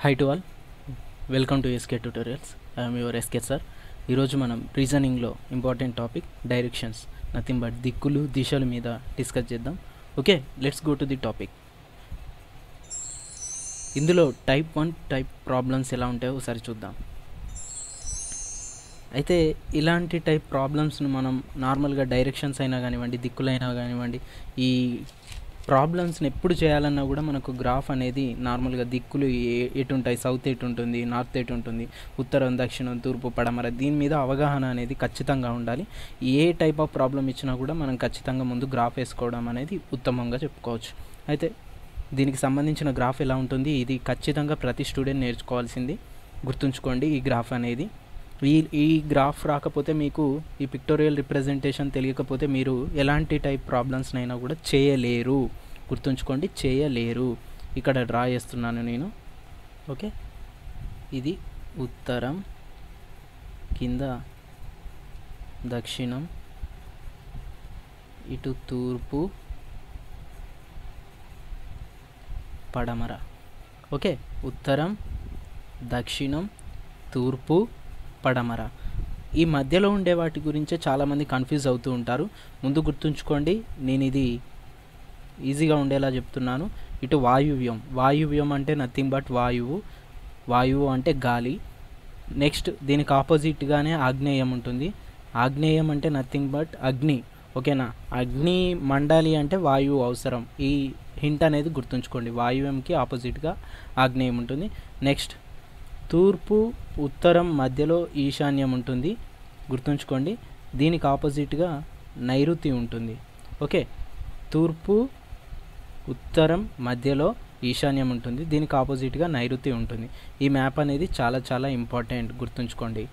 Hi to all, welcome to SK Tutorials. I am your SK sir. ఈరోజు మనం రీజనింగ్లో important topic directions nothing but దిక్కులు దిశల మీద డిస్కస్ చేద్దాం. Okay, let's go to the topic. ఇందులో టైప్ 1 టైప్ ప్రాబ్లమ్స్ ఎలా ఉంటాయో ఒకసారి చూద్దాం. అయితే ఇలాంటి టైప్ ప్రాబ్లమ్స్ను మనం నార్మల్గా డైరెక్షన్స్ అయినా కానివ్వండి, దిక్కులైనా కానివ్వండి, ఈ ప్రాబ్లమ్స్ని ఎప్పుడు చేయాలన్నా కూడా మనకు గ్రాఫ్ అనేది నార్మల్గా దిక్కులు ఎటు ఉంటాయి, సౌత్ ఎటు ఉంటుంది, నార్త్ ఎటు ఉంటుంది, ఉత్తరం దక్షిణం తూర్పు పడమర, దీని మీద అవగాహన అనేది ఖచ్చితంగా ఉండాలి. ఏ టైప్ ఆఫ్ ప్రాబ్లం ఇచ్చినా కూడా మనం ఖచ్చితంగా ముందు గ్రాఫ్ వేసుకోవడం అనేది ఉత్తమంగా చెప్పుకోవచ్చు. అయితే దీనికి సంబంధించిన గ్రాఫ్ ఎలా ఉంటుంది, ఇది ఖచ్చితంగా ప్రతి స్టూడెంట్ నేర్చుకోవాల్సింది. గుర్తుంచుకోండి, ఈ గ్రాఫ్ అనేది ఈ గ్రాఫ్ రాకపోతే, మీకు ఈ పిక్టోరియల్ రిప్రజెంటేషన్ తెలియకపోతే మీరు ఎలాంటి టైప్ ప్రాబ్లమ్స్నైనా కూడా చేయలేరు. గుర్తుంచుకోండి, చేయలేరు. ఇక్కడ డ్రా చేస్తున్నాను నేను. ఓకే, ఇది ఉత్తరం, కింద దక్షిణం, ఇటు తూర్పు పడమర. ఓకే, ఉత్తరం, దక్షిణం, తూర్పు, పడమర. ఈ మధ్యలో ఉండే వాటి గురించే చాలామంది కన్ఫ్యూజ్ అవుతూ ఉంటారు. ముందు గుర్తుంచుకోండి, నేను ఇది ఈజీగా ఉండేలా చెప్తున్నాను. ఇటు వాయువ్యం, వాయువ్యం అంటే నథింగ్ బట్ వాయువు అంటే గాలి. నెక్స్ట్ దీనికి ఆపోజిట్గానే ఆగ్నేయం ఉంటుంది. ఆగ్నేయం అంటే నథింగ్ బట్ అగ్ని. ఓకేనా, అగ్ని మండాలి అంటే వాయువు అవసరం. ఈ హింట్ అనేది గుర్తుంచుకోండి, వాయువ్యంకి ఆపోజిట్గా ఆగ్నేయం ఉంటుంది. నెక్స్ట్ తూర్పు, ఉత్తరం మధ్యలో ఈశాన్యం ఉంటుంది. గుర్తుంచుకోండి, దీనికి ఆపోజిట్గా నైరుతి ఉంటుంది. ఓకే, తూర్పు, ఉత్తరం మధ్యలో ఈశాన్యం ఉంటుంది, దీనికి ఆపోజిట్గా నైరుతి ఉంటుంది. ఈ మ్యాప్ అనేది చాలా చాలా ఇంపార్టెంట్, గుర్తుంచుకోండి.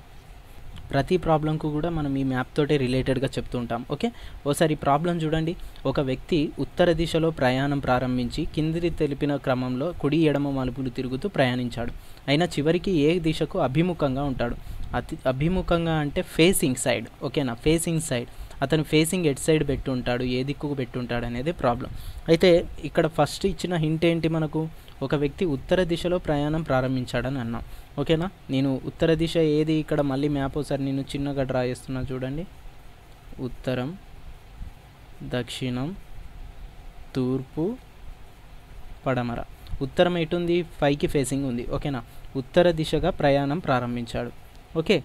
ప్రతి ప్రాబ్లంకు కూడా మనం ఈ మ్యాప్ తోటే రిలేటెడ్గా చెప్తూ ఉంటాం. ఓకే, ఓసారి ఈ ప్రాబ్లం చూడండి. ఒక వ్యక్తి ఉత్తర దిశలో ప్రయాణం ప్రారంభించి కింది తెలిపిన క్రమంలో కుడి ఎడమ మలుపులు తిరుగుతూ ప్రయాణించాడు. అయినా చివరికి ఏ దిశకు అభిముఖంగా ఉంటాడు? అభిముఖంగా అంటే ఫేసింగ్ సైడ్. ఓకేనా, ఫేసింగ్ సైడ్. అతను ఫేసింగ్ ఎట్ సైడ్ పెట్టి ఉంటాడు, ఏ దిక్కుకు పెట్టి ఉంటాడు అనేది ప్రాబ్లం. అయితే ఇక్కడ ఫస్ట్ ఇచ్చిన హింట్ ఏంటి మనకు? ఒక వ్యక్తి ఉత్తర దిశలో ప్రయాణం ప్రారంభించాడని అన్నాం. ఓకేనా, నేను ఉత్తర దిశ ఏది, ఇక్కడ మళ్ళీ మ్యాప్ ఒకసారి నేను చిన్నగా డ్రా చేస్తున్నా చూడండి. ఉత్తరం, దక్షిణం, తూర్పు, పడమర. ఉత్తరం ఎటుంది? పైకి ఫేసింగ్ ఉంది. ఓకేనా, ఉత్తర దిశగా ప్రయాణం ప్రారంభించాడు. ఓకే,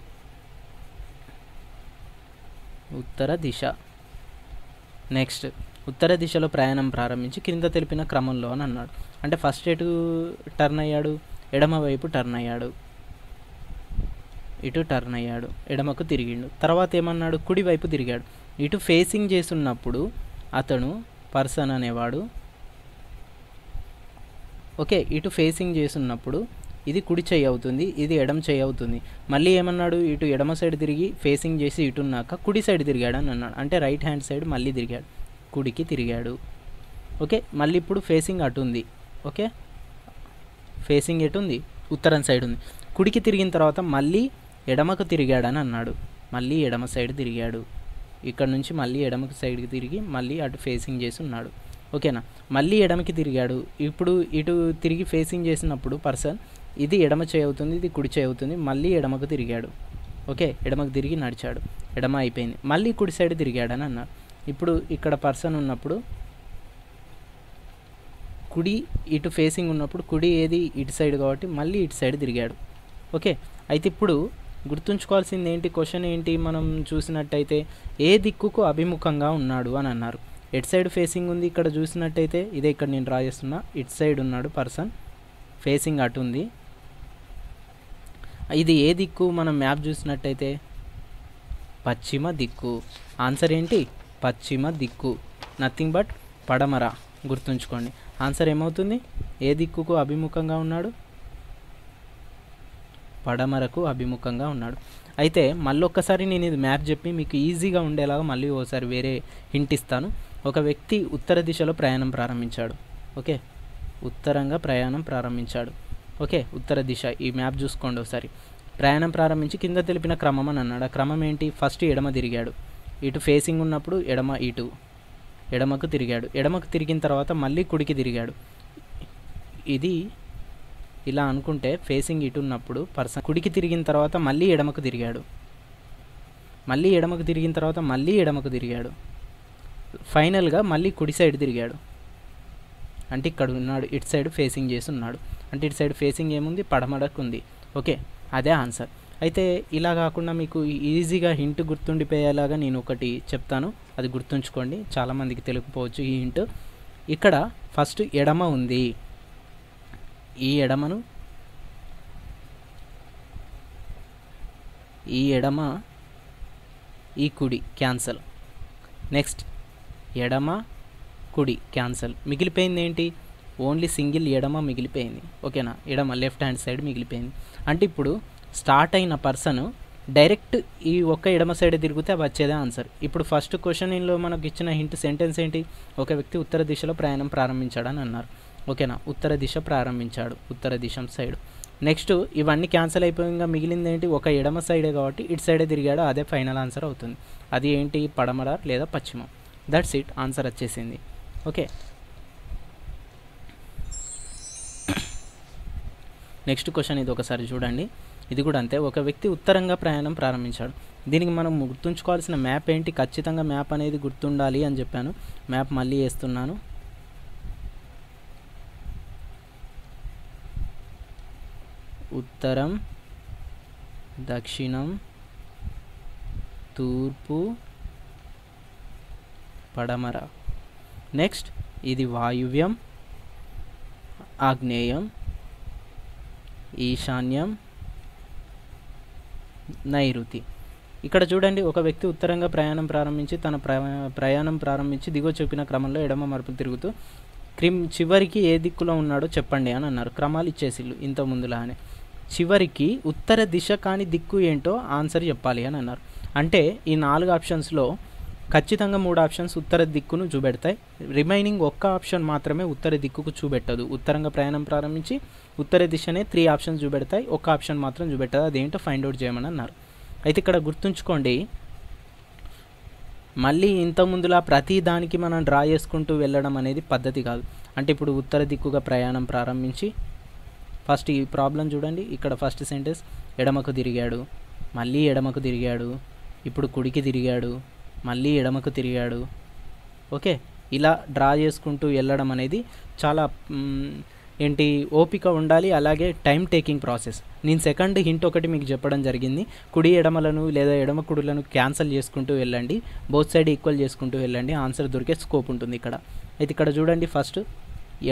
ఉత్తర దిశ. నెక్స్ట్ ఉత్తర దిశలో ప్రయాణం ప్రారంభించి క్రింద తెలిపిన క్రమంలో అని అన్నాడు. అంటే ఫస్ట్ ఎటు టర్న్ అయ్యాడు? ఎడమ వైపు టర్న్ అయ్యాడు. ఇటు టర్న్ అయ్యాడు, ఎడమకు తిరిగిండు. తర్వాత ఏమన్నాడు? కుడి వైపు తిరిగాడు. ఇటు ఫేసింగ్ చేస్తున్నప్పుడు అతను పర్సన్ అనేవాడు. ఓకే, ఇటు ఫేసింగ్ చేస్తున్నప్పుడు ఇది కుడి చెయ్యి అవుతుంది, ఇది ఎడమ చెయ్యి అవుతుంది. మళ్ళీ ఏమన్నాడు? ఇటు ఎడమ సైడ్ తిరిగి ఫేసింగ్ చేసి ఇటున్నాక కుడి సైడ్ తిరిగాడు అని అన్నాడు. అంటే రైట్ హ్యాండ్ సైడ్ మళ్ళీ తిరిగాడు, కుడికి తిరిగాడు. ఓకే, మళ్ళీ ఇప్పుడు ఫేసింగ్ అటు ఉంది. ఓకే, ఫేసింగ్ ఎటు ఉంది? ఉత్తరం సైడ్ ఉంది. కుడికి తిరిగిన తర్వాత మళ్ళీ ఎడమకు తిరిగాడని అన్నాడు. మళ్ళీ ఎడమ సైడ్ తిరిగాడు. ఇక్కడ నుంచి మళ్ళీ ఎడమకు సైడ్కి తిరిగి మళ్ళీ అటు ఫేసింగ్ చేసి ఉన్నాడు. ఓకేనా, మళ్ళీ ఎడమకి తిరిగాడు. ఇప్పుడు ఇటు తిరిగి ఫేసింగ్ చేసినప్పుడు పర్సన్ ఇది ఎడమ చేయి అవుతుంది, ఇది కుడి చేయి అవుతుంది. మళ్ళీ ఎడమకు తిరిగాడు. ఓకే, ఎడమకు తిరిగి నడిచాడు, ఎడమ అయిపోయింది. మళ్ళీ కుడి సైడ్ తిరిగాడని అన్నాడు. ఇప్పుడు ఇక్కడ పర్సన్ ఉన్నప్పుడు కుడి ఇటు ఫేసింగ్ ఉన్నప్పుడు కుడి ఏది? ఇటు సైడ్, కాబట్టి మళ్ళీ ఇటు సైడ్ తిరిగాడు. ఓకే, అయితే ఇప్పుడు గుర్తుంచుకోవాల్సింది ఏంటి? క్వశ్చన్ ఏంటి? మనం చూసినట్టయితే ఏ దిక్కుకు అభిముఖంగా ఉన్నాడు అని అన్నారు. ఎట్ సైడ్ ఫేసింగ్ ఉంది. ఇక్కడ చూసినట్టయితే ఇదే, ఇక్కడ నేను డ్రా చేస్తున్నా, ఇటు సైడ్ ఉన్నాడు పర్సన్, ఫేసింగ్ అటు ఉంది. ఇది ఏ దిక్కు? మనం మ్యాప్ చూసినట్టయితే పశ్చిమ దిక్కు. ఆన్సర్ ఏంటి? పశ్చిమ దిక్కు, నథింగ్ బట్ పడమర. గుర్తుంచుకోండి, ఆన్సర్ ఏమవుతుంది? ఏ దిక్కుకు అభిముఖంగా ఉన్నాడు? పడమరకు అభిముఖంగా ఉన్నాడు. అయితే మళ్ళీ ఒక్కసారి నేను ఇది మ్యాప్ చెప్పి మీకు ఈజీగా ఉండేలాగా మళ్ళీ ఓసారి వేరే హింట్ ఇస్తాను. ఒక వ్యక్తి ఉత్తర దిశలో ప్రయాణం ప్రారంభించాడు. ఓకే, ఉత్తరంగా ప్రయాణం ప్రారంభించాడు. ఓకే, ఉత్తర దిశ. ఈ మ్యాప్ చూసుకోండి ఒకసారి. ప్రయాణం ప్రారంభించి కింద తెలిపిన క్రమం అని అన్నాడు. ఆ క్రమం ఏంటి? ఫస్ట్ ఎడమ తిరిగాడు. ఇటు ఫేసింగ్ ఉన్నప్పుడు ఎడమకు తిరిగాడు. ఎడమకు తిరిగిన తర్వాత మళ్ళీ కుడికి తిరిగాడు. ఇది ఇలా అనుకుంటే ఫేసింగ్ ఇటు ఉన్నప్పుడు పర్సన్ కుడికి తిరిగిన తర్వాత మళ్ళీ ఎడమకు తిరిగాడు, మళ్ళీ ఎడమకు తిరిగిన తర్వాత మళ్ళీ ఎడమకు తిరిగాడు, ఫైనల్గా మళ్ళీ కుడి సైడ్ తిరిగాడు. అంటే ఇక్కడ ఉన్నాడు, ఇటు సైడ్ ఫేసింగ్ చేసి ఉన్నాడు. అంటే ఇటు సైడ్ ఫేసింగ్ ఏముంది, పడమరకు ఉంది. ఓకే, అదే ఆన్సర్. అయితే ఇలా కాకుండా మీకు ఈజీగా హింట్ గుర్తుండిపోయేలాగా నేను ఒకటి చెప్తాను, అది గుర్తుంచుకోండి. చాలామందికి తెలియకపోవచ్చు ఈ హింట్. ఇక్కడ ఫస్ట్ ఎడమ ఉంది, ఈ ఎడమను, ఈ ఎడమ, ఈ కుడి క్యాన్సల్. నెక్స్ట్ ఎడమ కుడి క్యాన్సల్. మిగిలిపోయింది ఏంటి, ఓన్లీ సింగిల్ ఎడమ మిగిలిపోయింది. ఓకేనా, ఎడమ లెఫ్ట్ హ్యాండ్ సైడ్ మిగిలిపోయింది. అంటే ఇప్పుడు స్టార్ట్ అయిన పర్సన్ డైరెక్ట్ ఈ ఒక్క ఎడమ సైడ్ తిరిగితే వచ్చేదే ఆన్సర్. ఇప్పుడు ఫస్ట్ క్వశ్చన్లో మనకు ఇచ్చిన హింట్ సెంటెన్స్ ఏంటి, ఒక వ్యక్తి ఉత్తర దిశలో ప్రయాణం ప్రారంభించాడని అన్నారు. ఓకేనా, ఉత్తర దిశ ప్రారంభించాడు, ఉత్తర దిశ సైడ్. నెక్స్ట్ ఇవన్నీ క్యాన్సిల్ అయిపోయింగా మిగిలింది ఏంటి, ఒక ఎడమ సైడే కాబట్టి ఇటు సైడే తిరిగాడు, అదే ఫైనల్ ఆన్సర్ అవుతుంది. అది ఏంటి, పడమర లేదా పశ్చిమం. దట్స్ ఇట్, ఆన్సర్ వచ్చేసింది. ఓకే, నెక్స్ట్ క్వశ్చన్ ఇది ఒకసారి చూడండి. ఇది కూడా అంతే, ఒక వ్యక్తి ఉత్తరంగా ప్రయాణం ప్రారంభించాడు. దీనికి మనం గుర్తుంచుకోవాల్సిన మ్యాప్ ఏంటి, ఖచ్చితంగా మ్యాప్ అనేది గుర్తుండాలి అని చెప్పాను. మ్యాప్ మళ్ళీ వేస్తున్నాను. ఉత్తరం, దక్షిణం, తూర్పు, పడమర. నెక్స్ట్ ఇది వాయువ్యం, ఆగ్నేయం, ఈశాన్యం, నైరుతి. ఇక్కడ చూడండి, ఒక వ్యక్తి ఉత్తరంగా ప్రయాణం ప్రారంభించి తన ప్రయాణం ప్రారంభించి దిగువ చెప్పిన క్రమంలో ఎడమ మరుపులు తిరుగుతూ చివరికి ఏ దిక్కులో ఉన్నాడో చెప్పండి అని అన్నారు. క్రమాలు ఇచ్చేసిళ్ళు ఇంత ముందులానే. చివరికి ఉత్తర దిశ కాని దిక్కు ఏంటో ఆన్సర్ చెప్పాలి అని అన్నారు. అంటే ఈ 4 ఆప్షన్స్లో ఖచ్చితంగా 3 ఆప్షన్స్ ఉత్తర దిక్కును చూపెడతాయి. రిమైనింగ్ ఒక్క ఆప్షన్ మాత్రమే ఉత్తర దిక్కుకు చూపెట్టదు. ఉత్తరంగా ప్రయాణం ప్రారంభించి ఉత్తర దిశనే 3 ఆప్షన్స్ చూపెడతాయి, ఒక్క ఆప్షన్ మాత్రం చూపెట్టదు. అదేంటో ఫైండ్ అవుట్ చేయమని అన్నారు. అయితే ఇక్కడ గుర్తుంచుకోండి, మళ్ళీ ఇంత ముందులా ప్రతి దానికి మనం డ్రా చేసుకుంటూ వెళ్ళడం అనేది పద్ధతి కాదు. అంటే ఇప్పుడు ఉత్తర దిక్కుగా ప్రయాణం ప్రారంభించి ఫస్ట్ ఈ ప్రాబ్లం చూడండి. ఇక్కడ ఫస్ట్ సెంటెన్స్ ఎడమకు తిరిగాడు, మళ్ళీ ఎడమకు తిరిగాడు, ఇప్పుడు కుడికి తిరిగాడు, మళ్ళీ ఎడమకు తిరిగాడు. ఓకే, ఇలా డ్రా చేసుకుంటూ వెళ్ళడం అనేది చాలా ఏంటి ఓపిక ఉండాలి, అలాగే టైం టేకింగ్ ప్రాసెస్. నేను సెకండ్ హింట్ ఒకటి మీకు చెప్పడం జరిగింది, కుడి ఎడమలను లేదా ఎడమ కుడులను క్యాన్సిల్ చేసుకుంటూ వెళ్ళండి, బోత్ సైడ్ ఈక్వల్ చేసుకుంటూ వెళ్ళండి, ఆన్సర్ దొరికే స్కోప్ ఉంటుంది ఇక్కడ. అయితే ఇక్కడ చూడండి, ఫస్ట్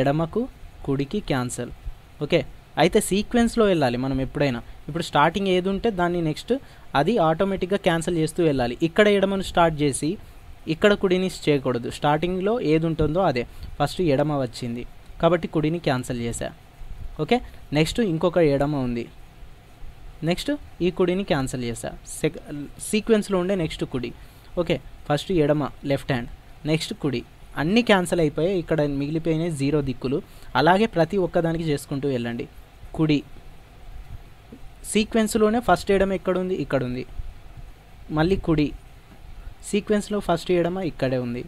ఎడమకు కుడికి క్యాన్సిల్. ఓకే, అయితే సీక్వెన్స్లో వెళ్ళాలి మనం ఎప్పుడైనా. ఇప్పుడు స్టార్టింగ్ ఏది ఉంటే దాన్ని నెక్స్ట్ అది ఆటోమేటిక్గా క్యాన్సిల్ చేస్తూ వెళ్ళాలి. ఇక్కడ ఎడమను స్టార్ట్ చేసి ఇక్కడ కుడిని చేయకూడదు. స్టార్టింగ్లో ఏది ఉంటుందో అదే. ఫస్ట్ ఎడమ వచ్చింది కాబట్టి కుడిని క్యాన్సిల్ చేశా. ఓకే, నెక్స్ట్ ఇంకొక ఎడమ ఉంది, నెక్స్ట్ ఈ కుడిని క్యాన్సిల్ చేశా. సీక్వెన్స్లో ఉండే నెక్స్ట్ కుడి. ఓకే, ఫస్ట్ ఎడమ లెఫ్ట్ హ్యాండ్, నెక్స్ట్ కుడి, అన్నీ క్యాన్సిల్ అయిపోయాయి. ఇక్కడ మిగిలిపోయినాయి 0 దిక్కులు. అలాగే ప్రతి ఒక్కదానికి చేసుకుంటూ వెళ్ళండి. కుడి సీక్వెన్స్లోనే ఫస్ట్ ఎడమ ఎక్కడుంది, ఇక్కడ ఉంది. మళ్ళీ కుడి సీక్వెన్స్లో ఫస్ట్ ఎడమ ఇక్కడే ఉంది.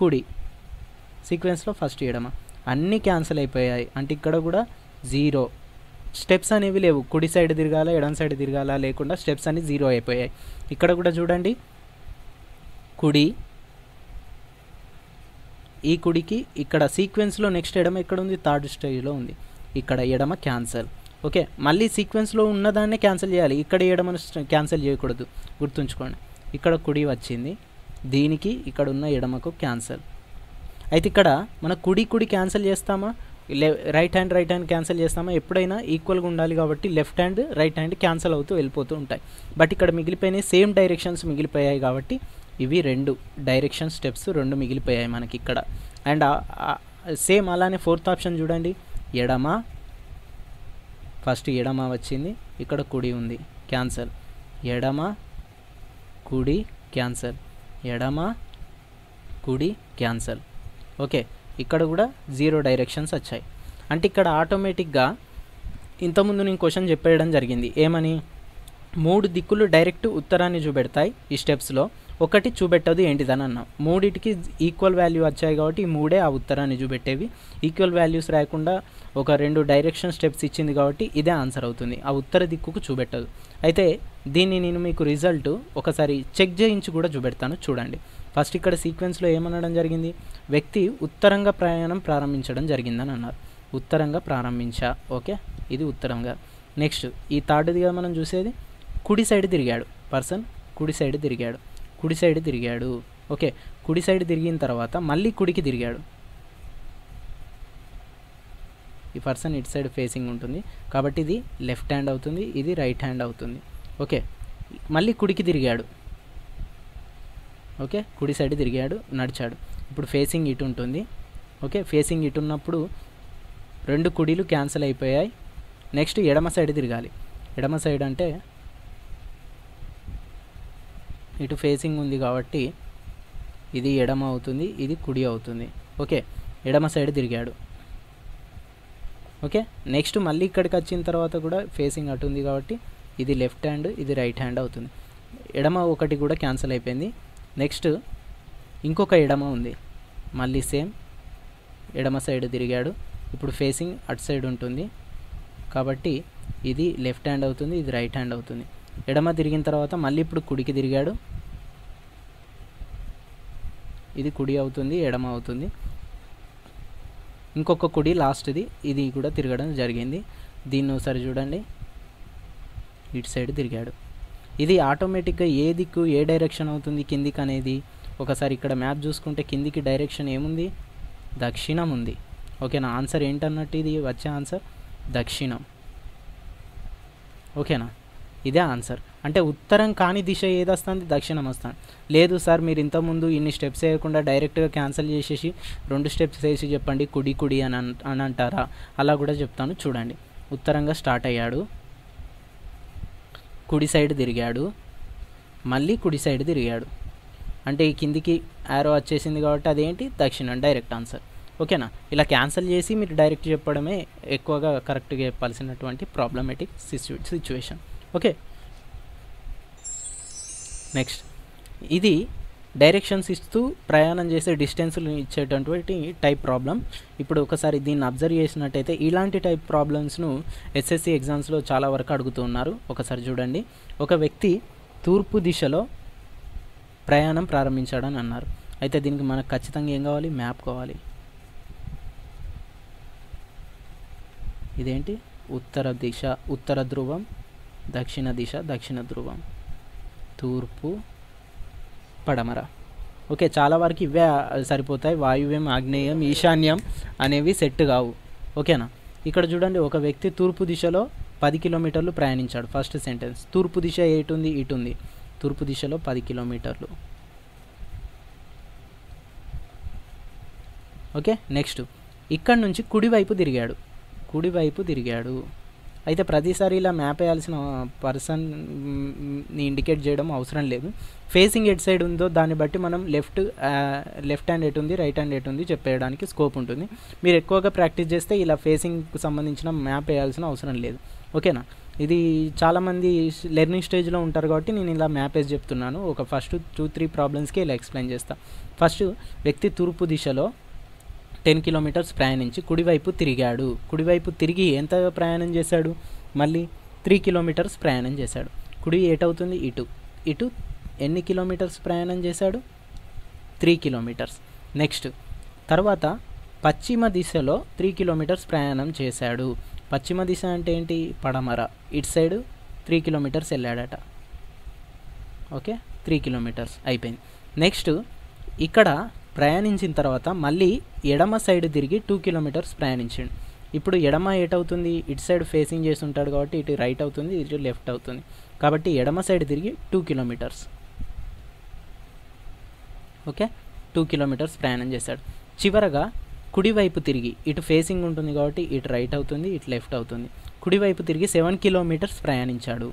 కుడి సీక్వెన్స్లో ఫస్ట్ ఎడమ, అన్నీ క్యాన్సిల్ అయిపోయాయి. అంటే ఇక్కడ కూడా 0 స్టెప్స్ అనేవి లేవు. కుడి సైడ్ తిరగాల, ఎడమ సైడ్ తిరగాల లేకుండా స్టెప్స్ అన్ని 0 అయిపోయాయి. ఇక్కడ కూడా చూడండి, కుడి, ఈ కుడికి ఇక్కడ సీక్వెన్స్లో నెక్స్ట్ ఎడమ ఎక్కడ ఉంది, థర్డ్ స్టేజ్లో ఉంది. ఇక్కడ ఎడమ క్యాన్సల్. ఓకే, మళ్ళీ సీక్వెన్స్లో ఉన్నదాన్నే క్యాన్సిల్ చేయాలి, ఇక్కడ ఎడమను క్యాన్సిల్ చేయకూడదు, గుర్తుంచుకోండి. ఇక్కడ కుడి వచ్చింది, దీనికి ఇక్కడ ఉన్న ఎడమకు క్యాన్సల్. అయితే ఇక్కడ మన కుడి కుడి క్యాన్సిల్ చేస్తామా, రైట్ హ్యాండ్ క్యాన్సిల్ చేస్తామా, ఎప్పుడైనా ఈక్వల్గా ఉండాలి కాబట్టి left hand right hand cancel అవుతూ వెళ్ళిపోతూ ఉంటాయి. బట్ ఇక్కడ మిగిలిపోయినాయి సేమ్ డైరెక్షన్స్ మిగిలిపోయాయి కాబట్టి ఇవి 2 డైరెక్షన్ స్టెప్స్ 2 మిగిలిపోయాయి మనకి ఇక్కడ. అండ్ సేమ్ అలానే ఫోర్త్ ఆప్షన్ చూడండి, ఎడమ, ఫస్ట్ ఎడమ వచ్చింది, ఇక్కడ కుడి ఉంది, క్యాన్సల్, ఎడమ కుడి క్యాన్సల్, ఎడమ కుడి క్యాన్సల్. ఓకే, ఇక్కడ కూడా 0 డైరెక్షన్స్ వచ్చాయి. అంటే ఇక్కడ ఆటోమేటిక్గా ఇంతకుముందు నేను క్వశ్చన్ చెప్పేయడం జరిగింది, ఏమని 3 దిక్కులు డైరెక్ట్ ఉత్తరాన్ని చూపెడతాయి ఈ స్టెప్స్లో, ఒకటి చూపెట్టదు ఏంటిదని అన్నాం. మూడిటికి ఈక్వల్ వాల్యూ వచ్చాయి కాబట్టి ఈ మూడే ఆ ఉత్తరాన్ని చూపెట్టేవి. ఈక్వల్ వాల్యూస్ రాకుండా ఒక 2 డైరెక్షన్ స్టెప్స్ ఇచ్చింది కాబట్టి ఇదే ఆన్సర్ అవుతుంది. ఆ ఉత్తర దిక్కుకు చూపెట్టదు. అయితే దీన్ని నేను మీకు రిజల్ట్ ఒకసారి చెక్ చేయించి కూడా చూపెడతాను చూడండి. ఫస్ట్ ఇక్కడ సీక్వెన్స్లో ఏమనడం జరిగింది, వ్యక్తి ఉత్తరంగా ప్రయాణం ప్రారంభించడం జరిగిందని అన్నారు. ఉత్తరంగా ప్రారంభించా, ఓకే, ఇది ఉత్తరంగా. నెక్స్ట్ ఈ థర్డ్దిగా మనం చూసేది కుడి సైడ్ తిరిగాడు. పర్సన్ కుడి సైడ్ తిరిగాడు, కుడి సైడ్ తిరిగాడు, ఓకే. కుడి సైడ్ తిరిగిన తర్వాత మళ్ళీ కుడికి తిరిగాడు. ఈ పర్సన్ ఇటు సైడ్ ఫేసింగ్ ఉంటుంది కాబట్టి ఇది లెఫ్ట్ హ్యాండ్ అవుతుంది, ఇది రైట్ హ్యాండ్ అవుతుంది, ఓకే. మళ్ళీ కుడికి తిరిగాడు, ఓకే, కుడి సైడ్ తిరిగాడు, నడిచాడు. ఇప్పుడు ఫేసింగ్ ఇటు ఉంటుంది, ఓకే. ఫేసింగ్ ఇటు ఉన్నప్పుడు 2 కుడిలు క్యాన్సిల్ అయిపోయాయి. నెక్స్ట్ ఎడమ సైడ్ తిరగాలి. ఎడమ సైడ్ అంటే ఇటు ఫేసింగ్ ఉంది కాబట్టి ఇది ఎడమ అవుతుంది, ఇది కుడి అవుతుంది, ఓకే. ఎడమ సైడ్ తిరిగాడు, ఓకే. నెక్స్ట్ మళ్ళీ ఇక్కడికి వచ్చిన తర్వాత కూడా ఫేసింగ్ అటు ఉంది కాబట్టి ఇది లెఫ్ట్ హ్యాండ్, ఇది రైట్ హ్యాండ్ అవుతుంది. ఎడమ ఒకటి కూడా క్యాన్సిల్ అయిపోయింది. నెక్స్ట్ ఇంకొక ఎడమ ఉంది, మళ్ళీ సేమ్ ఎడమ సైడ్ తిరిగాడు. ఇప్పుడు ఫేసింగ్ అటు సైడ్ ఉంటుంది కాబట్టి ఇది లెఫ్ట్ హ్యాండ్ అవుతుంది, ఇది రైట్ హ్యాండ్ అవుతుంది. ఎడమ తిరిగిన తర్వాత మళ్ళీ ఇప్పుడు కుడికి తిరిగాడు, ఇది కుడి అవుతుంది, ఎడమ అవుతుంది. ఇంకొక కుడి లాస్ట్ది, ఇది కూడా తిరగడం జరిగింది. దీన్ని ఒకసారి చూడండి, ఇటు సైడ్ తిరిగాడు. ఇది ఆటోమేటిక్గా ఏ దిక్కు ఏ డైరెక్షన్ అవుతుంది కిందికి అనేది ఒకసారి ఇక్కడ మ్యాప్ చూసుకుంటే కిందికి డైరెక్షన్ ఏముంది, దక్షిణం ఉంది, ఓకేనా. ఆన్సర్ ఏంటన్నట్టు ఇది వచ్చే ఆన్సర్ దక్షిణం, ఓకేనా. ఇదే ఆన్సర్. అంటే ఉత్తరం కాని దిశ ఏది వస్తుంది, దక్షిణం వస్తుంది. లేదు సార్ మీరు ఇంతకుముందు ఇన్ని స్టెప్స్ వేయకుండా డైరెక్ట్గా క్యాన్సిల్ చేసేసి 2 స్టెప్స్ వేసి చెప్పండి కుడి కుడి అని అంటారా, అలా కూడా చెప్తాను చూడండి. ఉత్తరంగా స్టార్ట్ అయ్యాడు, కుడి సైడ్ తిరిగాడు, మళ్ళీ కుడి సైడ్ తిరిగాడు. అంటే ఈ కిందికి యారో వచ్చేసింది కాబట్టి అదేంటి దక్షిణం, డైరెక్ట్ ఆన్సర్, ఓకేనా. ఇలా క్యాన్సిల్ చేసి మీరు డైరెక్ట్ చెప్పడమే ఎక్కువగా కరెక్ట్గా చెప్పాల్సినటువంటి ప్రాబ్లమేటిక్ సిచ్యువేషన్, ఓకే. నెక్స్ట్ ఇది డైరెక్షన్స్ ఇస్తూ ప్రయాణం చేసే డిస్టెన్స్లు ఇచ్చేటటువంటి టైప్ ప్రాబ్లం. ఇప్పుడు ఒకసారి దీన్ని అబ్జర్వ్ చేసినట్టయితే ఇలాంటి టైప్ ప్రాబ్లమ్స్ను ఎస్ఎస్సి ఎగ్జామ్స్లో చాలా వరకు అడుగుతూ ఉన్నారు. ఒకసారి చూడండి, ఒక వ్యక్తి తూర్పు దిశలో ప్రయాణం ప్రారంభించాడని అన్నారు. అయితే దీనికి మనకు ఖచ్చితంగా ఏం కావాలి, మ్యాప్ కావాలి. ఇదేంటి, ఉత్తర దిశ ఉత్తర ధ్రువం, దక్షిణ దిశ దక్షిణ ధ్రువం, తూర్పు పడమర, ఓకే. చాలా వరకు ఇవే సరిపోతాయి. వాయువ్యం, ఆగ్నేయం, ఈశాన్యం అనేవి సెట్ కావు, ఓకేనా. ఇక్కడ చూడండి, ఒక వ్యక్తి తూర్పు దిశలో 10 కిలోమీటర్లు ప్రయాణించాడు. ఫస్ట్ సెంటెన్స్ తూర్పు దిశ ఏటుంది, ఇటు ఉంది. తూర్పు దిశలో 10 కిలోమీటర్లు, ఓకే. నెక్స్ట్ ఇక్కడ నుంచి కుడివైపు తిరిగాడు, కుడివైపు తిరిగాడు. అయితే ప్రతిసారి ఇలా మ్యాప్ వేయాల్సిన పర్సన్ని ఇండికేట్ చేయడం అవసరం లేదు. ఫేసింగ్ ఎట్ సైడ్ ఉందో దాన్ని బట్టి మనం లెఫ్ట్ హ్యాండ్ ఎటు ఉంది, రైట్ హ్యాండ్ ఎటు ఉంది చెప్పేయడానికి స్కోప్ ఉంటుంది. మీరు ఎక్కువగా ప్రాక్టీస్ చేస్తే ఇలా ఫేసింగ్కి సంబంధించిన మ్యాప్ వేయాల్సిన అవసరం లేదు, ఓకేనా. ఇది చాలామంది లెర్నింగ్ స్టేజ్లో ఉంటారు కాబట్టి నేను ఇలా మ్యాప్ వేసి చెప్తున్నాను. ఒక ఫస్ట్ 2-3 ప్రాబ్లమ్స్కి ఇలా ఎక్స్ప్లెయిన్ చేస్తాను. ఫస్ట్ వ్యక్తి తూర్పు దిశలో 10 కిలోమీటర్స్ ప్రయాణించి కుడివైపు తిరిగాడు. కుడివైపు తిరిగి ఎంత ప్రయాణం చేశాడు, మళ్ళీ 3 కిలోమీటర్స్ ప్రయాణం చేశాడు. కుడి ఏటవుతుంది, ఇటు. ఇటు ఎన్ని కిలోమీటర్స్ ప్రయాణం చేశాడు, 3 కిలోమీటర్స్. నెక్స్ట్ తర్వాత పశ్చిమ దిశలో 3 కిలోమీటర్స్ ప్రయాణం చేశాడు. పశ్చిమ దిశ అంటే ఏంటి, పడమర. ఇటు సైడ్ 3 కిలోమీటర్స్ వెళ్ళాడట, ఓకే. 3 కిలోమీటర్స్ అయిపోయింది. నెక్స్ట్ ఇక్కడ ప్రయాణించిన తర్వాత మళ్ళీ ఎడమ సైడ్ తిరిగి 2 కిలోమీటర్స్ ప్రయాణించాడు. ఇప్పుడు ఎడమ ఏటవుతుంది, ఇటు సైడ్ ఫేసింగ్ చేసి ఉంటాడు కాబట్టి ఇటు రైట్ అవుతుంది, ఇటు లెఫ్ట్ అవుతుంది. కాబట్టి ఎడమ సైడ్ తిరిగి 2 కిలోమీటర్స్, ఓకే. 2 కిలోమీటర్స్ ప్రయాణం చేశాడు. చివరగా కుడివైపు తిరిగి, ఇటు ఫేసింగ్ ఉంటుంది కాబట్టి ఇటు రైట్ అవుతుంది, ఇటు లెఫ్ట్ అవుతుంది. కుడివైపు తిరిగి 7 కిలోమీటర్స్ ప్రయాణించాడు.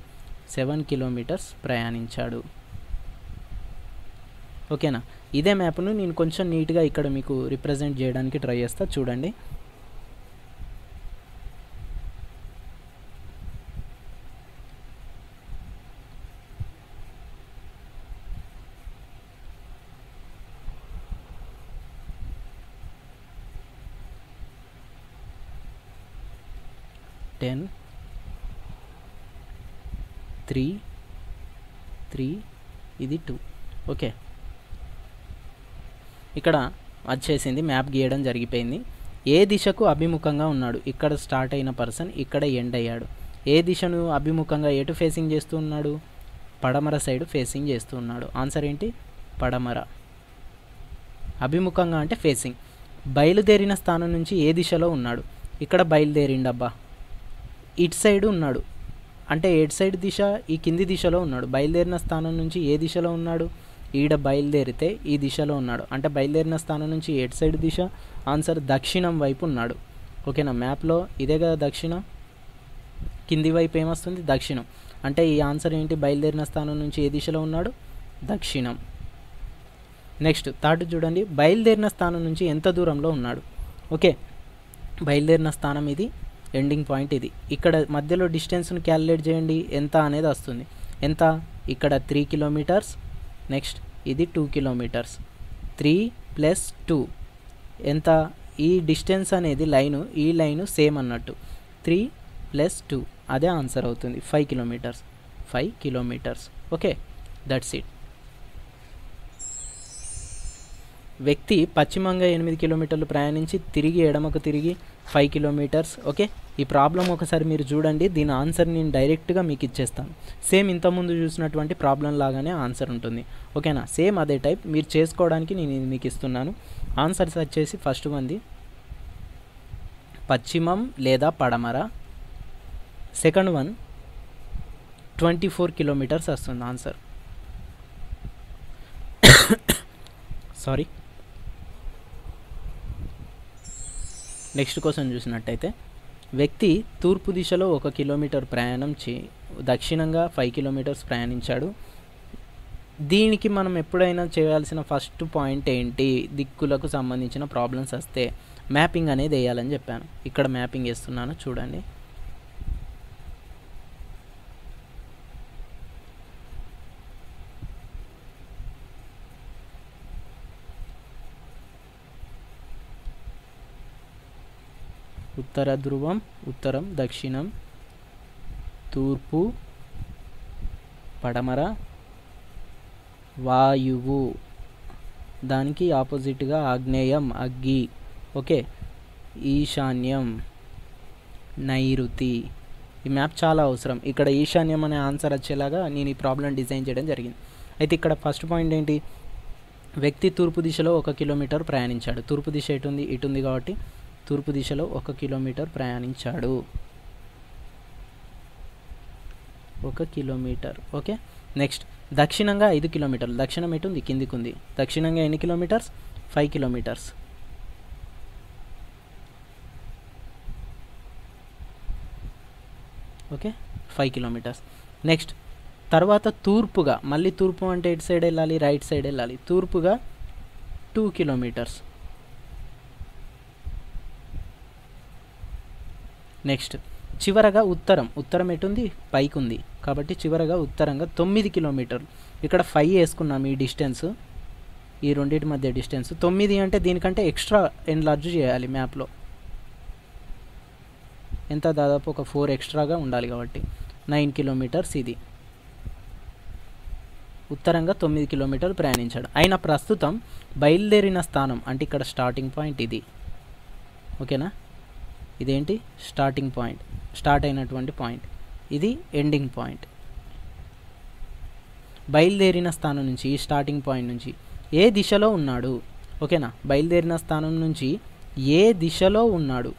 7 కిలోమీటర్స్ ప్రయాణించాడు, ఓకేనా. ఇదే మ్యాప్ను నేను కొంచెం నీట్గా ఇక్కడ మీకు రిప్రజెంట్ చేయడానికి ట్రై చేస్తా చూడండి. 10 3 3 ఇది 2. ఓకే, ఇక్కడ వచ్చేసింది, మ్యాప్ గీయడం జరిగిపోయింది. ఏ దిశకు అభిముఖంగా ఉన్నాడు, ఇక్కడ స్టార్ట్ అయిన పర్సన్ ఇక్కడ ఎండ్ అయ్యాడు. ఏ దిశను అభిముఖంగా ఎటు ఫేసింగ్ చేస్తూ ఉన్నాడు, పడమర సైడ్ ఫేసింగ్ చేస్తూ ఉన్నాడు. ఆన్సర్ ఏంటి, పడమర. అభిముఖంగా అంటే ఫేసింగ్. బయలుదేరిన స్థానం నుంచి ఏ దిశలో ఉన్నాడు, ఇక్కడ బయలుదేరిండబ్బా, ఇటు సైడ్ ఉన్నాడు అంటే ఎటు సైడ్ దిశ, ఈ కింది దిశలో ఉన్నాడు. బయలుదేరిన స్థానం నుంచి ఏ దిశలో ఉన్నాడు, ఈడ బయలుదేరితే ఈ దిశలో ఉన్నాడు అంటే బయలుదేరిన స్థానం నుంచి ఎటు సైడ్ దిశ, ఆన్సర్ దక్షిణం వైపు ఉన్నాడు. ఓకేనా, మ్యాప్లో ఇదే కదా దక్షిణం, కింది వైపు ఏమొస్తుంది, దక్షిణం. అంటే ఈ ఆన్సర్ ఏంటి, బయలుదేరిన స్థానం నుంచి ఏ దిశలో ఉన్నాడు, దక్షిణం. నెక్స్ట్ థర్డ్ చూడండి, బయలుదేరిన స్థానం నుంచి ఎంత దూరంలో ఉన్నాడు. ఓకే, బయలుదేరిన స్థానం ఇది, ఎండింగ్ పాయింట్ ఇది. ఇక్కడ మధ్యలో డిస్టెన్స్ను క్యాలిక్యులేట్ చేయండి, ఎంత అనేది వస్తుంది. ఎంత, ఇక్కడ 3 కిలోమీటర్స్, నెక్స్ట్ ఇది 2 కిలోమీటర్స్. 3 + 2 ఎంత, ఈ డిస్టెన్స్ అనేది లైను, ఈ లైను సేమ్ అన్నట్టు. 3 + 2 అదే ఆన్సర్ అవుతుంది, 5 kilometres. 5 kilometres. Okay, that's it. వ్యక్తి పశ్చిమంగా 8 కిలోమీటర్లు ప్రయాణించి తిరిగి ఎడమకు తిరిగి 5 కిలోమీటర్స్. ఓకే, ఈ ప్రాబ్లం ఒకసారి మీరు చూడండి, దీని ఆన్సర్ నేను డైరెక్ట్గా మీకు ఇచ్చేస్తాను. సేమ్ ఇంతకుముందు చూసినటువంటి ప్రాబ్లం లాగానే ఆన్సర్ ఉంటుంది. ఓకేనా, సేమ్ అదే టైప్ మీరు చేసుకోవడానికి నేను మీకు ఇస్తున్నాను. ఆన్సర్స్ వచ్చేసి ఫస్ట్ వన్ది పశ్చిమం లేదా పడమర, సెకండ్ వన్ 24 కిలోమీటర్స్ వస్తుంది ఆన్సర్. సారీ. నెక్స్ట్ క్వశ్చన్ చూసినట్టయితే, వ్యక్తి తూర్పు దిశలో 1 కిలోమీటర్ ప్రయాణం దక్షిణంగా 5 కిలోమీటర్స్ ప్రయాణించాడు. దీనికి మనం ఎప్పుడైనా చేయాల్సిన ఫస్ట్ పాయింట్ ఏంటి, దిక్కులకు సంబంధించిన ప్రాబ్లమ్స్ వస్తే మ్యాపింగ్ అనేది వేయాలని చెప్పాను. ఇక్కడ మ్యాపింగ్ వేస్తున్నాను చూడండి. ఉత్తర ధ్రువం, ఉత్తరం, దక్షిణం, తూర్పు, పడమర, వాయువు, దానికి ఆపోజిట్గా ఆగ్నేయం, అగ్గి. ఓకే, ఈశాన్యం, నైరుతి. ఈ మ్యాప్ చాలా అవసరం. ఇక్కడ ఈశాన్యం అనే ఆన్సర్ వచ్చేలాగా నేను ఈ ప్రాబ్లం డిజైన్ చేయడం జరిగింది. అయితే ఇక్కడ ఫస్ట్ పాయింట్ ఏంటి, వ్యక్తి తూర్పు దిశలో 1 కిలోమీటర్ ప్రయాణించాడు. తూర్పు దిశ ఎటుంది, ఇటుంది కాబట్టి తూర్పు దిశలో 1 కిలోమీటర్ ప్రయాణించాడు. 1 కిలోమీటర్. ఓకే, నెక్స్ట్ దక్షిణంగా 5 కిలోమీటర్లు. దక్షిణం ఎటుంది, కిందికి ఉంది. దక్షిణంగా ఎన్ని kilometres, 5 kilometres. Okay, 5 kilometres. Next తర్వాత తూర్పుగా, మళ్ళీ తూర్పు అంటే ఎటు సైడ్ వెళ్ళాలి, రైట్ సైడ్ వెళ్ళాలి. తూర్పుగా 2 కిలోమీటర్స్. నెక్స్ట్ చివరగా ఉత్తరం. ఉత్తరం ఎటుంది, పైకి ఉంది కాబట్టి చివరగా ఉత్తరంగా 9 కిలోమీటర్లు. ఇక్కడ 5 వేసుకున్నాం ఈ డిస్టెన్స్, ఈ రెండింటి మధ్య డిస్టెన్స్. 9 అంటే దీనికంటే ఎక్స్ట్రా ఎన్లార్జ్ చేయాలి మ్యాప్లో. ఎంత, దాదాపు ఒక 4 ఎక్స్ట్రాగా ఉండాలి కాబట్టి 9 కిలోమీటర్స్. ఇది ఉత్తరంగా 9 కిలోమీటర్లు ప్రయాణించాడు. అయినా ప్రస్తుతం బయలుదేరిన స్థానం అంటే ఇక్కడ స్టార్టింగ్ పాయింట్ ఇది. ఓకేనా, ఇదేంటి స్టార్టింగ్ పాయింట్, స్టార్ట్ అయినటువంటి పాయింట్. ఇది ఎండింగ్ పాయింట్. బయలుదేరిన స్థానం నుంచి, ఈ స్టార్టింగ్ పాయింట్ నుంచి ఏ దిశలో ఉన్నాడు. ఓకేనా, బయలుదేరిన స్థానం నుంచి ఏ దిశలో ఉన్నాడు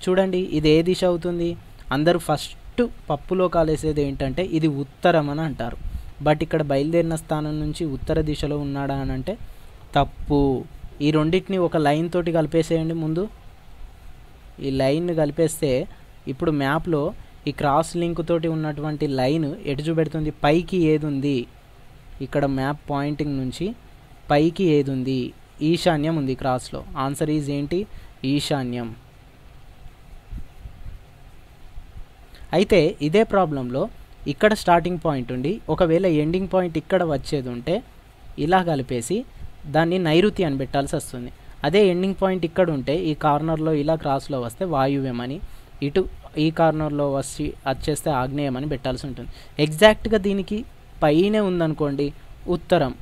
చూడండి. ఇది ఏ దిశ అవుతుంది, అందరూ ఫస్ట్ పప్పులో కాలేసేది ఏంటంటే ఇది ఉత్తరం అని అంటారు. బట్ ఇక్కడ బయలుదేరిన స్థానం నుంచి ఉత్తర దిశలో ఉన్నాడా అని అంటే తప్పు. ఈ రెండింటిని ఒక లైన్ తోటి కలిపేసేయండి. ముందు ఈ లైన్ కలిపేస్తే ఇప్పుడు మ్యాప్లో ఈ క్రాస్ లింక్ తోటి ఉన్నటువంటి లైన్ ఎటు చూపెడుతుంది, పైకి ఏది ఉంది. ఇక్కడ మ్యాప్ పాయింటింగ్ నుంచి పైకి ఏది ఉంది, ఈశాన్యం ఉంది క్రాస్లో. ఆన్సర్ ఈజ్ ఏంటి, ఈశాన్యం. అయితే ఇదే ప్రాబ్లంలో ఇక్కడ స్టార్టింగ్ పాయింట్ ఉండి ఒకవేళ ఎండింగ్ పాయింట్ ఇక్కడ వచ్చేది ఉంటే ఇలా కలిపేసి దాన్ని నైరుతి అని పెట్టాల్సి వస్తుంది. అదే ఎండింగ్ పాయింట్ ఇక్కడ ఉంటే ఈ కార్నర్లో ఇలా క్రాస్లో వస్తే వాయువ్యం అని, ఇటు ఈ కార్నర్లో వచ్చేస్తే ఆగ్నేయం అని పెట్టాల్సి ఉంటుంది. ఎగ్జాక్ట్గా దీనికి పైనే ఉందనుకోండి ఉత్తరం,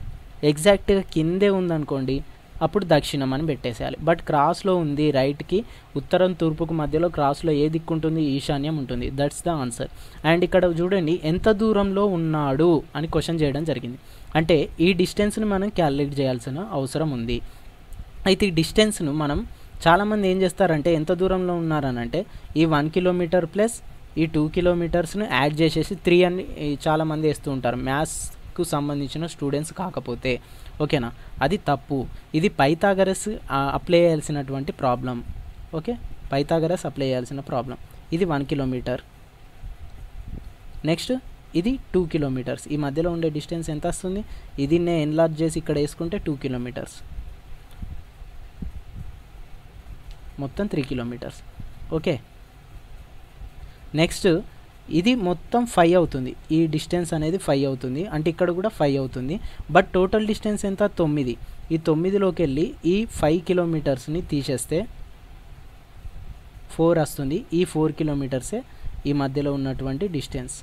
ఎగ్జాక్ట్గా కిందే ఉందనుకోండి అప్పుడు దక్షిణం అని పెట్టేసేయాలి. బట్ క్రాస్లో ఉంది, రైట్కి ఉత్తరం తూర్పుకు మధ్యలో క్రాస్లో ఏ దిక్కు ఉంటుంది, ఈశాన్యం ఉంటుంది. That's the answer. అండ్ ఇక్కడ చూడండి ఎంత దూరంలో ఉన్నాడు అని క్వశ్చన్ చేయడం జరిగింది. అంటే ఈ డిస్టెన్స్ని మనం క్యాలిక్యులేట్ చేయాల్సిన అవసరం ఉంది. అయితే ఈ డిస్టెన్స్ను మనం చాలామంది ఏం చేస్తారంటే ఎంత దూరంలో ఉన్నారనంటే ఈ 1 కిలోమీటర్ ప్లస్ ఈ 2 కిలోమీటర్స్ను యాడ్ చేసేసి 3 అని చాలామంది వేస్తూ ఉంటారు, మ్యాథ్స్కు సంబంధించిన స్టూడెంట్స్ కాకపోతే. ఓకేనా, అది తప్పు. ఇది పైథాగరస్ అప్లై చేయాల్సినటువంటి ప్రాబ్లం. ఓకే, పైథాగరస్ అప్లై చేయాల్సిన ప్రాబ్లం. ఇది 1 కిలోమీటర్, నెక్స్ట్ ఇది 2 కిలోమీటర్స్. ఈ మధ్యలో ఉండే డిస్టెన్స్ ఎంత వస్తుంది, ఇది నేను ఎన్లార్జ్ చేసి ఇక్కడ వేసుకుంటే 2 కిలోమీటర్స్, మొత్తం 3 కిలోమీటర్స్. ఓకే, నెక్స్ట్ ఇది మొత్తం 5 అవుతుంది. ఈ డిస్టెన్స్ అనేది 5 అవుతుంది, అంటే ఇక్కడ కూడా 5 అవుతుంది. బట్ టోటల్ డిస్టెన్స్ ఎంత, 9. ఈ 9లోకి వెళ్ళి ఈ 5 కిలోమీటర్స్ని తీసేస్తే 4 వస్తుంది. ఈ 4 కిలోమీటర్సే ఈ మధ్యలో ఉన్నటువంటి డిస్టెన్స్.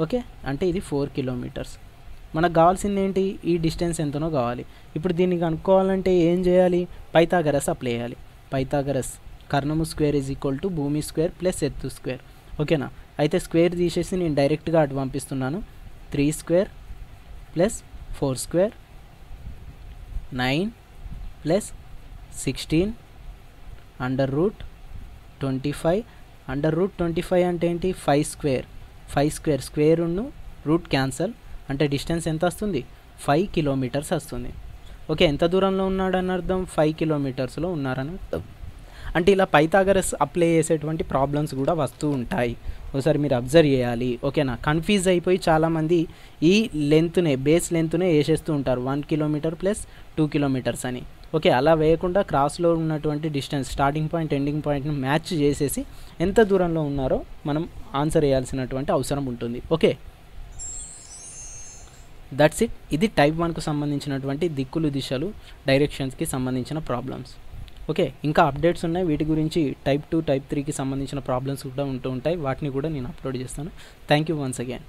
ఓకే, అంటే ఇది 4 కిలోమీటర్స్. మనకు కావాల్సింది ఏంటి, ఈ డిస్టెన్స్ ఎంతనో కావాలి. ఇప్పుడు దీన్ని కనుక్కోవాలంటే ఏం చేయాలి, పైథాగరస్ అప్లై చేయాలి. పైథాగరస్ కర్ణము స్క్వేర్ ఈజ్ ఈక్వల్ టు భూమి స్క్వేర్ ప్లస్ ఎత్తు స్క్వేర్. ఓకేనా, అయితే స్క్వేర్ తీసేసి నేను డైరెక్ట్గా అటు పంపిస్తున్నాను. 3 square plus 4 square 9 plus 16 under root 25. Under root 25 అంటే ఏంటి, 5 స్క్వేర్. 5 స్క్వేర్ స్క్వేర్ ఉన్ను రూట్ క్యాన్సల్, అంటే డిస్టెన్స్ ఎంత వస్తుంది, 5 కిలోమీటర్స్ వస్తుంది. ఓకే, ఎంత దూరంలో ఉన్నాడని అర్థం, 5 కిలోమీటర్స్లో ఉన్నారని అర్థం. అంటే ఇలా పైథాగరస్ అప్లై చేసేటువంటి ప్రాబ్లమ్స్ కూడా వస్తూ ఉంటాయి, ఒకసారి మీరు అబ్జర్వ్ చేయాలి. ఓకేనా, కన్ఫ్యూజ్ అయిపోయి చాలామంది ఈ లెంత్నే బేస్ లెంత్నే వేసేస్తూ ఉంటారు, 1 కిలోమీటర్ ప్లస్ 2 కిలోమీటర్స్ అని. ఓకే, అలా వేయకుండా క్రాస్లో ఉన్నటువంటి డిస్టెన్స్ స్టార్టింగ్ పాయింట్ ఎండింగ్ పాయింట్ని మ్యాచ్ చేసేసి ఎంత దూరంలో ఉన్నారో మనం ఆన్సర్ చేయాల్సినటువంటి అవసరం ఉంటుంది. Okay, that's it. ఇది టైప్ 1కు సంబంధించినటువంటి దిక్కులు దిశలు డైరెక్షన్స్కి సంబంధించిన ప్రాబ్లమ్స్. ఓకే, ఇంకా అప్డేట్స్ ఉన్నాయి వీటి గురించి. టైప్ 2 టైప్ 3కి సంబంధించిన ప్రాబ్లమ్స్ కూడా ఉంటూ ఉంటాయి, వాటిని కూడా నేను అప్లోడ్ చేస్తాను. Thank you once again.